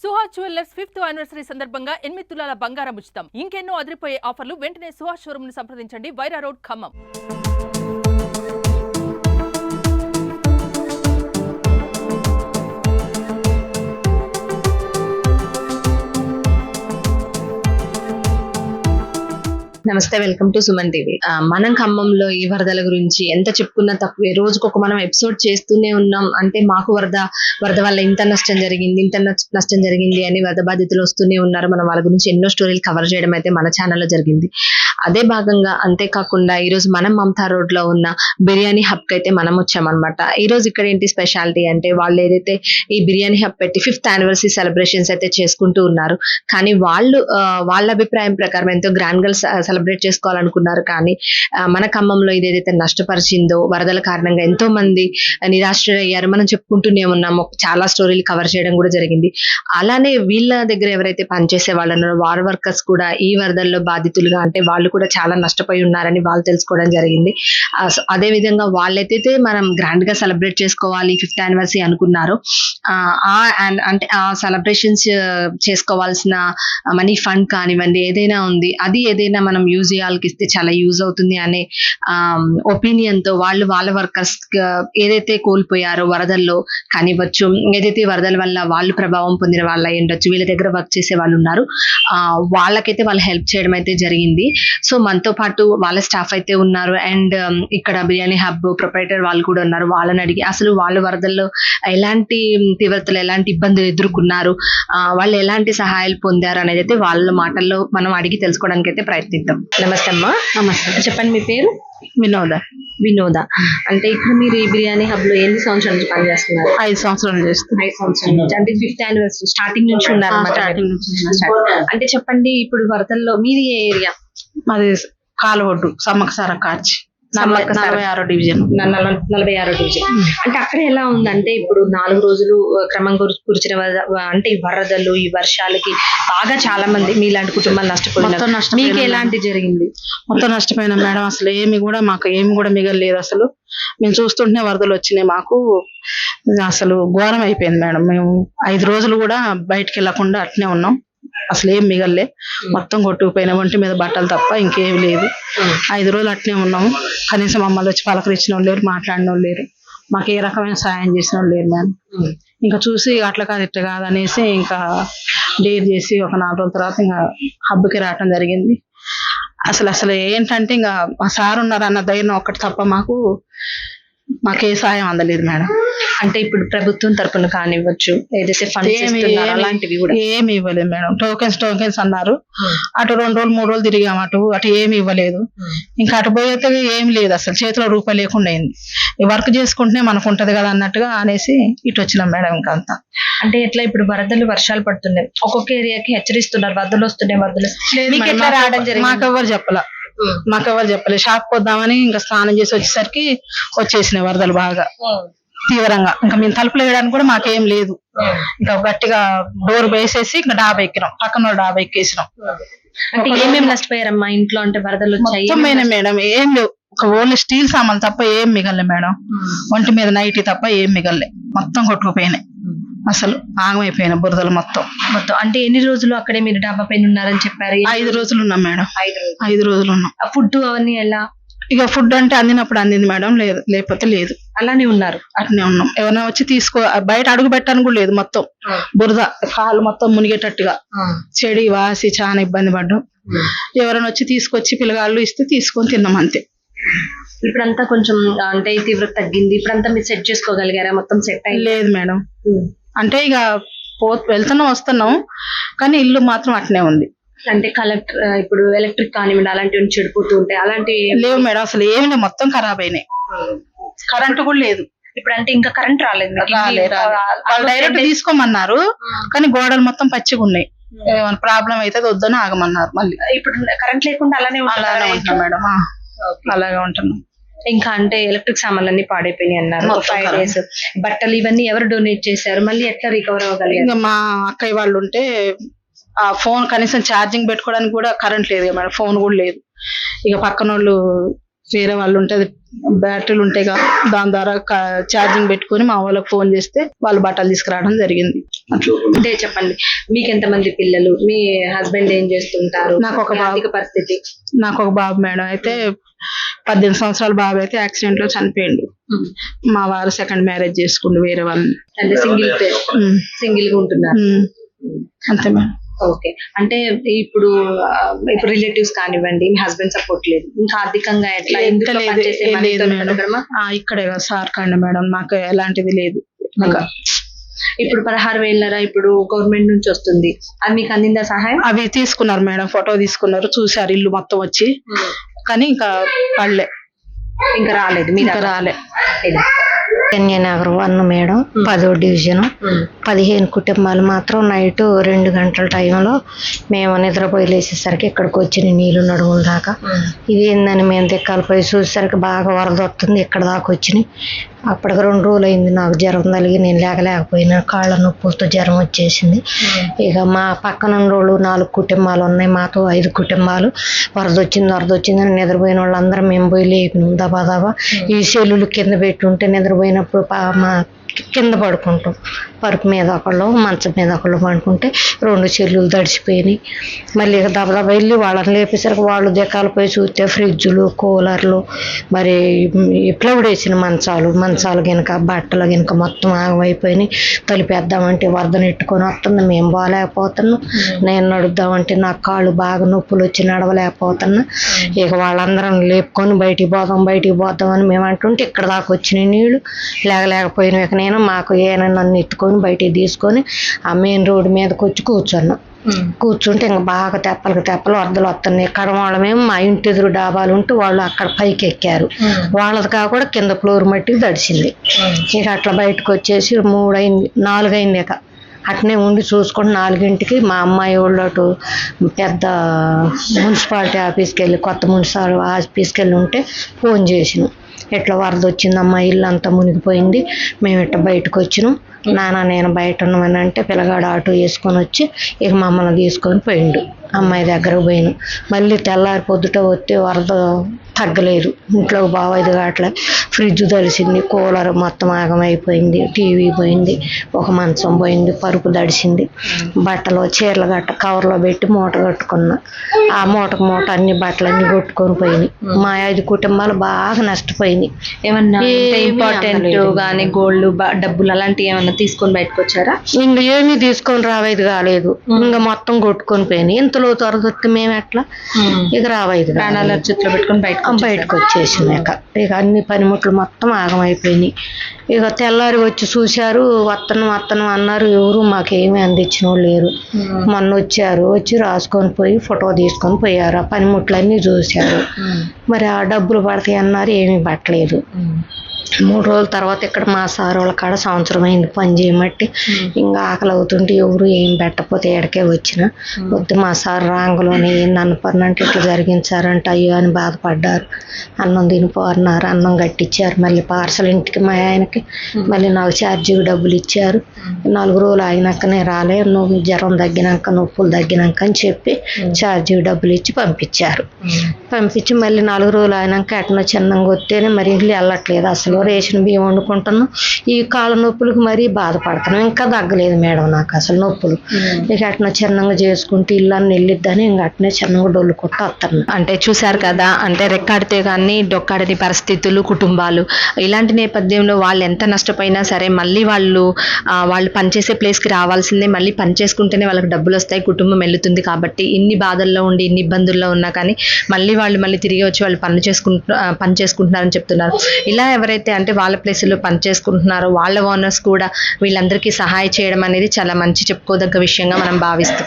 Suhas jewellers 5th anniversary సందర్భంగా 8 తులాల బంగారం ఉచితం. ఇంకెన్నో అదిరిపోయే ఆఫర్లు. వెంటనే సుహాస్ షోరూమ్ ను సంప్రదించండి. వైరా రోడ్, ఖమ్మం. నమస్తే, వెల్కమ్ టు సుమన్ టీవీ. మనం ఖమ్మంలో ఈ వరదల గురించి ఎంత చెప్పుకున్నా తక్కువే. రోజుకొక మనం ఎపిసోడ్ చేస్తూనే ఉన్నాం. అంటే మాకు వరద వల్ల ఇంత నష్టం జరిగింది, ఇంత నష్టం జరిగింది అని వరద బాధితులు వస్తూనే ఉన్నారు. మనం వాళ్ళ గురించి ఎన్నో స్టోరీలు కవర్ చేయడం అయితే మన ఛానల్లో జరిగింది. అదే భాగంగా అంతేకాకుండా ఈరోజు మనం మమతా రోడ్ లో ఉన్న బిర్యానీ హబ్ కి అయితే మనం వచ్చామన్నమాట. ఈ రోజు ఇక్కడ ఏంటి స్పెషాలిటీ అంటే, వాళ్ళు ఏదైతే ఈ బిర్యానీ హబ్ పెట్టి 5th యానివర్సరీ సెలబ్రేషన్స్ అయితే చేసుకుంటూ ఉన్నారు. కానీ వాళ్ళు వాళ్ళ అభిప్రాయం ప్రకారం ఎంతో గ్రాండ్ గా సెలబ్రేట్ చేసుకోవాలనుకున్నారు. కానీ మన ఖమ్మంలో ఇదేదైతే నష్టపరిచిందో, వరదల కారణంగా ఎంతో మంది నిరాశ్రయ్యారు. మనం చెప్పుకుంటూనే ఉన్నాము, చాలా స్టోరీలు కవర్ చేయడం కూడా జరిగింది. అలానే వీళ్ళ దగ్గర ఎవరైతే పనిచేసే వాళ్ళు ఉన్నారో వార్ వర్కర్స్ కూడా ఈ వరదల్లో బాధితులుగా, అంటే వాళ్ళు కూడా చాలా నష్టపోయి ఉన్నారని వాళ్ళు తెలుసుకోవడం జరిగింది. అదే విధంగా వాళ్ళైతే మనం గ్రాండ్ గా సెలబ్రేట్ చేసుకోవాలి 5th యానివర్సరీ అనుకున్నారు. అంటే ఆ సెలబ్రేషన్స్ చేసుకోవాల్సిన మనీ ఫండ్ కానివ్వండి, ఏదైనా ఉంది, అది ఏదైనా మనం మ్యూజియాలకి ఇస్తే చాలా యూజ్ అవుతుంది అనే ఒపీనియన్ తో వాళ్ళు వాళ్ళ వర్కర్స్ ఏదైతే కోల్పోయారో వరదల్లో కానివ్వచ్చు, ఏదైతే వరదల వల్ల వాళ్ళు ప్రభావం పొందిన వాళ్ళు అయి ఉండొచ్చు, వీళ్ళ దగ్గర వర్క్ చేసే వాళ్ళు ఉన్నారు, వాళ్ళకైతే వాళ్ళు హెల్ప్ చేయడం అయితే జరిగింది. సో మనతో పాటు వాళ్ళ స్టాఫ్ అయితే ఉన్నారు. అండ్ ఇక్కడ బిర్యానీ హబ్ ప్రొపరైటర్ వాళ్ళు కూడా ఉన్నారు. వాళ్ళని అడిగి అసలు వాళ్ళు వరదల్లో ఎలాంటి తీవ్రతలు, ఎలాంటి ఇబ్బందులు ఎదుర్కొన్నారు, వాళ్ళు ఎలాంటి సహాయాలు పొందారు అనేది అయితే వాళ్ళ మాటల్లో మనం అడిగి తెలుసుకోవడానికి అయితే ప్రయత్నిద్దాం. నమస్తే అమ్మా. నమస్తే. చెప్పండి, మీ పేరు? వినోద. అంటే ఇక్కడ మీరు ఈ బిర్యానీ హబ్ లో ఎన్ని సంవత్సరాల నుంచి పనిచేస్తున్నారు? 5 సంవత్సరాలు చేస్తాను. 5 సంవత్సరాల నుంచి. అంటే 5th యానివర్సరీ స్టార్టింగ్ నుంచి ఉన్నారు. అంటే చెప్పండి, ఇప్పుడు వరదల్లో మీది ఏ ఏరియా? మాది కాలువొడ్డు, సమ్మకసార కార్చి, 46వ డివిజన్. 46వ డివిజన్. అంటే అక్కడ ఎలా ఉంది అంటే, ఇప్పుడు 4 రోజులు క్రమంగా కురిచిన అంటే ఈ వరదలు, ఈ వర్షాలకి బాగా చాలా మంది మీలాంటి కుటుంబాలు నష్టపోయినారు. మీకు ఎలాంటి జరిగింది? మొత్తం నష్టపోయినా మేడం. అసలు మాకు ఏమి కూడా మిగలలేదు. అసలు మేము చూస్తుంటే వరదలు వచ్చినాయి. మాకు అసలు ఘోరం అయిపోయింది మేడం. మేము 5 రోజులు కూడా బయటకు వెళ్ళకుండా అట్నే ఉన్నాం. అసలు ఏం మిగల్లే, మొత్తం కొట్టుకుపోయిన ఒంటి మీద బట్టలు తప్ప ఇంకేమి లేదు. 5 రోజులు అట్నే ఉన్నాము. కనీసం మమ్మల్ని వచ్చి పలకరించిన వాళ్ళు లేరు, మాట్లాడిన వాళ్ళు లేరు, మాకు ఏ రకమైన సాయం చేసిన వాళ్ళు లేరు మేడం. ఇంకా చూసి అట్లా కాదు ఇట్లా కాదు అనేసి ఇంకా డేర్ చేసి ఒక 4 రోజుల తర్వాత ఇంకా హబ్కి రావటం జరిగింది. అసలు ఏంటంటే ఇంకా మా సార్ ఉన్నారు అన్న ధైర్యం ఒక్కటి తప్ప మాకే సాయం అందలేదు మేడం. అంటే ఇప్పుడు ప్రభుత్వం తరపున కానివ్వచ్చు, ఏదైతే ఫండ్స్ అలాంటివి కూడా ఏమి ఇవ్వలేదు మేడం. టోకెన్స్ అన్నారు. అటు 2 రోజులు 3 రోజులు తిరిగాము. అటు ఏమి ఇవ్వలేదు. ఇంకా అటు పోయితే ఏమి లేదు. అసలు చేతిలో రూపాయి లేకుండా అయింది. ఈ వర్క్ చేసుకుంటేనే మనకు ఉంటది కదా అన్నట్టుగా అనేసి ఇటు వచ్చినాం మేడం. ఇంకా అంతా అంటే ఎట్లా ఇప్పుడు వరదలు, వర్షాలు పడుతున్నాయి, ఒక్కొక్క ఏరియాకి హెచ్చరిస్తున్నారు, వరదలు వస్తున్నాయి. మాకెవరు చెప్పలే. షాప్ వద్దామని ఇంకా స్నానం చేసి వచ్చేసరికి వచ్చేసినాయి వరదలు బాగా తీవ్రంగా. ఇంకా మేము తలుపులు వేయడానికి కూడా మాకేం లేదు. ఇంకా గట్టిగా డోర్ వేసేసి ఇంకా డాబా ఎక్కినాం. పక్కన డాబా ఎక్కేసినాం. అంటే ఏమేమి నష్టపోయారమ్మా ఇంట్లో? అంటే వరదలు మేడం ఏం లేవు. ఒక ఓన్లీ స్టీల్ సామాన్లు తప్ప ఏం మిగలే మేడం. ఒంటి మీద నైటీ తప్ప ఏం మిగలే. మొత్తం కొట్టుకుపోయినాయి. అసలు ఆగమైపోయిన బురదలు మొత్తం. అంటే ఎన్ని రోజులు అక్కడే మీరు డాబా పైన ఉన్నారని చెప్పారు? 5 రోజులు ఉన్నాం మేడం. 5 రోజులు ఉన్నాం. ఫుడ్ అవన్నీ ఎలా? ఇక ఫుడ్ అంటే అందినప్పుడు అందింది మేడం, లేదు లేకపోతే లేదు. అలానే ఉన్నారు. అట్నే ఉన్నాం. ఎవరైనా వచ్చి బయట అడుగు పెట్టడానికి కూడా లేదు. మొత్తం బురద, కాళ్ళు మొత్తం మునిగేటట్టుగా చెడి వాసి చాలా ఇబ్బంది పడ్డాం. ఎవరైనా వచ్చి తీసుకొచ్చి పిల్లగాళ్ళు ఇస్తే తీసుకొని తిన్నాం అంతే. ఇప్పుడంతా కొంచెం అంటే తీవ్రత తగ్గింది. ఇప్పుడంతా మీరు సెట్ చేసుకోగలిగారా? మొత్తం సెట్ అయ్యి లేదు మేడం. అంటే ఇక వెళ్తున్నాం వస్తున్నాం, కానీ ఇల్లు మాత్రం అట్నే ఉంది. అంటే ఇప్పుడు ఎలక్ట్రిక్ కానివ్వండి అలాంటివి చెడిపోతూ ఉంటాయి, అలాంటివి లేవు మేడం. అసలు ఏమి లేవు, మొత్తం ఖరాబ్ అయినాయి. కరెంటు కూడా లేదు. ఇప్పుడు అంటే ఇంకా కరెంట్ రాలేదు. వాళ్ళు డైరెక్ట్ తీసుకోమన్నారు, కానీ గోడలు మొత్తం పచ్చిగా ఉన్నాయి. ఏమైనా ప్రాబ్లం అయితే వద్దని ఆగమన్నారు. మళ్ళీ ఇప్పుడు కరెంట్ లేకుండా అలానే ఉంటున్నాం మేడం. అలాగే ఉంటున్నాం. ఇంకా అంటే ఎలక్ట్రిక్ సామాన్లు అన్ని పాడైపోయినాయి అన్నారు. 5 days బట్టలు ఇవన్నీ ఎవరు డొనేట్ చేశారు? మళ్ళీ ఎట్లా రికవర్ అవ్వగలిగారు? ఇంకా మా అక్కయ్య వాళ్ళు ఉంటే ఆ ఫోన్ కనీసం ఛార్జింగ్ పెట్టుకోవడానికి కూడా కరెంట్ లేదు మేడం. ఫోన్ కూడా లేదు. ఇక పక్కన వాళ్ళు వేరే వాళ్ళు ఉంటే అది బ్యాటరీలు ఉంటాయి కదా, దాని ద్వారా ఛార్జింగ్ పెట్టుకొని మా వాళ్ళకి ఫోన్ చేస్తే వాళ్ళు బట్టలు తీసుకురావడం జరిగింది. అంటే చెప్పండి, మీకు ఎంతమంది పిల్లలు, మీ హస్బెండ్ ఏం చేస్తుంటారు, నాకు ఒక మీ ఆర్థిక పరిస్థితి? నాకు ఒక బాబు మేడం, అయితే 18 సంవత్సరాల బాబు అయితే యాక్సిడెంట్ లో చనిపోయిండు. మా వారు సెకండ్ మ్యారేజ్ చేసుకుండు వేరే వాళ్ళని. అంటే సింగిల్ గా ఉంటున్నారు. అంతే మేడం. ఓకే, అంటే ఇప్పుడు రిలేటివ్స్ కానివ్వండి, మీ హస్బెండ్ సపోర్ట్ లేదు, ఇంకా ఆర్థికంగా ఎట్లా? ఇందులో పనిచేసే మనీతో బతకడమా? ఇక్కడే సార్ కండి మేడం, నాకు ఎలాంటిది లేదు. ఇప్పుడు 16,000 ఇప్పుడు గవర్నమెంట్ నుంచి వస్తుంది, అది మీకు అందిందా సహాయం? అవి తీసుకున్నారు మేడం, ఫోటో తీసుకున్నారు, చూసారు ఇల్లు మొత్తం వచ్చి, కానీ ఇంకా పడలే, ఇంకా రాలేదు, ఇంకా రాలే. కన్యానగర్ 1 మేడం, 10వ డివిజన్. 15 కుటుంబాలు మాత్రం నైట్ 2 గంటల టైంలో మేము నిద్రపోయి లేచేసరికి ఇక్కడికి వచ్చిన నీళ్లు నడుముల దాకా. ఇది ఏందని మేము దిక్కాలపోయి చూసేసరికి బాగా వరద వస్తుంది, ఇక్కడ దాకా వచ్చినాయి. అప్పటికి 2 రోజులు అయింది నాకు జ్వరం తగిలి, నేను లేకలేకపోయినా, కాళ్ళ నొప్పులతో జ్వరం వచ్చేసింది. ఇక మా పక్కన వాళ్ళు 4 కుటుంబాలు ఉన్నాయి, మాతో 5 కుటుంబాలు. వరద వచ్చిందని నిద్రపోయిన వాళ్ళందరూ మేము పోయి లేపినాం దబా. ఈ సెల్లులు కింద పెట్టుంటే నిద్రపోయినప్పుడు మా కింద పడుకుంటాం, పరుపు మీద ఒకళ్ళు, మంచం మీద ఒకళ్ళు పడుకుంటే 2 చెల్లులు తడిసిపోయినాయి. మళ్ళీ ఇక దబదబా వెళ్ళి వాళ్ళని లేపేసరికి వాళ్ళు దిక్కాలు పోయి చూస్తే ఫ్రిడ్జులు, కూలర్లు, మరి ప్లౌడ్ వేసిన మంచాలు గినక, బట్టలు గినక మొత్తం ఆగమైపోయినాయి. తలిపేద్దామంటే వరద నెట్టుకొని వస్తుంది, మేము పోలేకపోతున్నాం. నేను నడుద్దామంటే నాకు కాళ్ళు బాగా నొప్పులు వచ్చి నడవలేకపోతున్నా. ఇక వాళ్ళందరం లేపుకొని బయటికి పోదాం అని మేము అంటుంటే ఇక్కడ దాకా వచ్చినాయి నీళ్లు. లేకపోయినా ఇక నేను మాకు నన్ను ఎత్తుకొని బయటికి తీసుకొని ఆ మెయిన్ రోడ్డు మీదకి వచ్చి కూర్చున్నాం. కూర్చుంటే ఇంకా బాగా తెప్పలు వరదలు వస్తున్నాయి. ఇక్కడ వాళ్ళమేమో మా ఇంటి ఎదురు డాబాలు ఉంటే వాళ్ళు అక్కడ పైకి ఎక్కారు, వాళ్ళది కాకుండా కింద ఫ్లోర్ మట్టికి తడిసింది. ఇక అట్లా బయటకు వచ్చేసి 3 అయింది, 4 అయింది. ఇక అట్నే ఉండి చూసుకుంటే 4ంటికి మా అమ్మాయి వాళ్ళు అటు పెద్ద మున్సిపాలిటీ ఆఫీస్కి వెళ్ళి, కొత్త మున్సిపాలిటీ ఆఫీస్కి వెళ్ళి ఉంటే ఫోన్ చేసినాం, ఇట్లా వరద వచ్చిందమ్మా, ఇల్లు అంతా మునిగిపోయింది, మేము ఇట్లా బయటకు వచ్చినాం, నాన్న నేను బయట ఉన్నామని అంటే పిల్లగాడు ఆటో వేసుకొని వచ్చి ఇక మమ్మల్ని తీసుకొని పోయిండు. అమ్మాయి దగ్గరకు పోయినాం. మళ్ళీ తెల్లారి పొద్దుట వస్తే వరద తగ్గలేదు, ఇంట్లోకి బావైదు కావట్లే. ఫ్రిడ్జ్ తడిసింది, కూలర్ మొత్తం ఆగమైపోయింది, టీవీ పోయింది, ఒక మంచం పోయింది, పరుపు తడిసింది, బట్టలు చీరలు గట్ట కవర్లో పెట్టి మూట కట్టుకున్నా. ఆ మూటకు అన్ని బట్టలన్నీ కొట్టుకొని పోయినాయి. మా 5 కుటుంబాలు బాగా నష్టపోయినాయి. ఏమన్నా ఇంపార్టెంట్ గానీ గోల్డ్, డబ్బులు అలాంటివి ఏమన్నా తీసుకొని బయటకు వచ్చారా? ఇంక ఏమీ తీసుకొని రావేది కాలేదు, ఇంకా మొత్తం కొట్టుకొని పోయినాయి. ఇంతలో త్వరదొత్తి మేము ఎట్లా ఇక రావేది, ప్రాణాల చేతిలో పెట్టుకొని బయటకు వచ్చేసినాక ఇక అన్ని పనిముట్లు మొత్తం ఆగమైపోయినాయి. ఇక తెల్లారి వచ్చి చూశారు, వత్తనం అన్నారు, ఎవరు మాకేమీ అందించిన వాళ్ళు లేరు. మొన్న వచ్చి రాసుకొని పోయి ఫోటో తీసుకొని పోయారు, ఆ పనిముట్లన్నీ చూశారు. మరి ఆ డబ్బులు పడతాయి అన్నారు, ఏమీ పట్టలేదు. 3 రోజుల తర్వాత ఇక్కడ మా సార్ వాళ్ళ కాడ సంవత్సరం అయింది పని చేయమట్టి. ఇంకా ఆకలి అవుతుంటే ఎవరు ఏం పెట్టకపోతే ఎడకే వచ్చిన వద్దు, మా సార్ రాంగులోనే ఏంది పన్నంటే ఇట్లా జరిగించారంట, అయ్యో అని బాధపడ్డారు. అన్నం తినిపో అన్నారు, అన్నం కట్టించారు. మళ్ళీ పార్సల్ ఇంటికి మా ఆయనకి మళ్ళీ నాకు ఛార్జీకి డబ్బులు ఇచ్చారు. 4 రోజులు అయినాకనే రాలే, నువ్వు జ్వరం తగ్గినాక నొప్పులు తగ్గినాక అని చెప్పి ఛార్జీకి డబ్బులు ఇచ్చి పంపించారు. పంపించి మళ్ళీ 4 రోజులు అయినాక ఎట్నో చిన్నంగా వస్తేనే మరి ఇల్లు వెళ్ళట్లేదు, అసలు రేషన్ బియ్యం వండుకుంటున్నాం. ఈ కాళ్ళ నొప్పులకు మరీ బాధపడుతున్నాం, ఇంకా తగ్గలేదు మేడం నాకు అసలు నొప్పులు. ఇక అట్లా చిన్నంగా చేసుకుంటే ఇల్లు అన్ని వెళ్ళిద్దని ఇంక అట్నే చిన్నంగా డొల్లుకుంటూ వస్తున్నాం. అంటే చూశారు కదా, అంటే రెక్కాడితే కానీ డొక్కాడని పరిస్థితులు, కుటుంబాలు. ఇలాంటి నేపథ్యంలో వాళ్ళు ఎంత నష్టపోయినా సరే మళ్ళీ వాళ్ళు పనిచేసే ప్లేస్కి రావాల్సిందే, మళ్ళీ పని చేసుకుంటేనే వాళ్ళకి డబ్బులు వస్తాయి, కుటుంబం వెళ్తుంది. కాబట్టి ఇన్ని బాధల్లో ఉండి ఇన్ని ఇబ్బందుల్లో ఉన్నా కానీ మళ్ళీ తిరిగి వచ్చి వాళ్ళు పని చేసుకుంటున్నారని చెప్తున్నారు. ఇలా ఎవరైతే అంటే వాళ్ళ ప్లేసుల్లో పని చేసుకుంటున్నారో వాళ్ళ ఓనర్స్ కూడా వీళ్ళందరికీ సహాయం చేయడం అనేది చాలా మంచి చెప్పుకోదగ్గ విషయంగా మనం భావిస్తాం.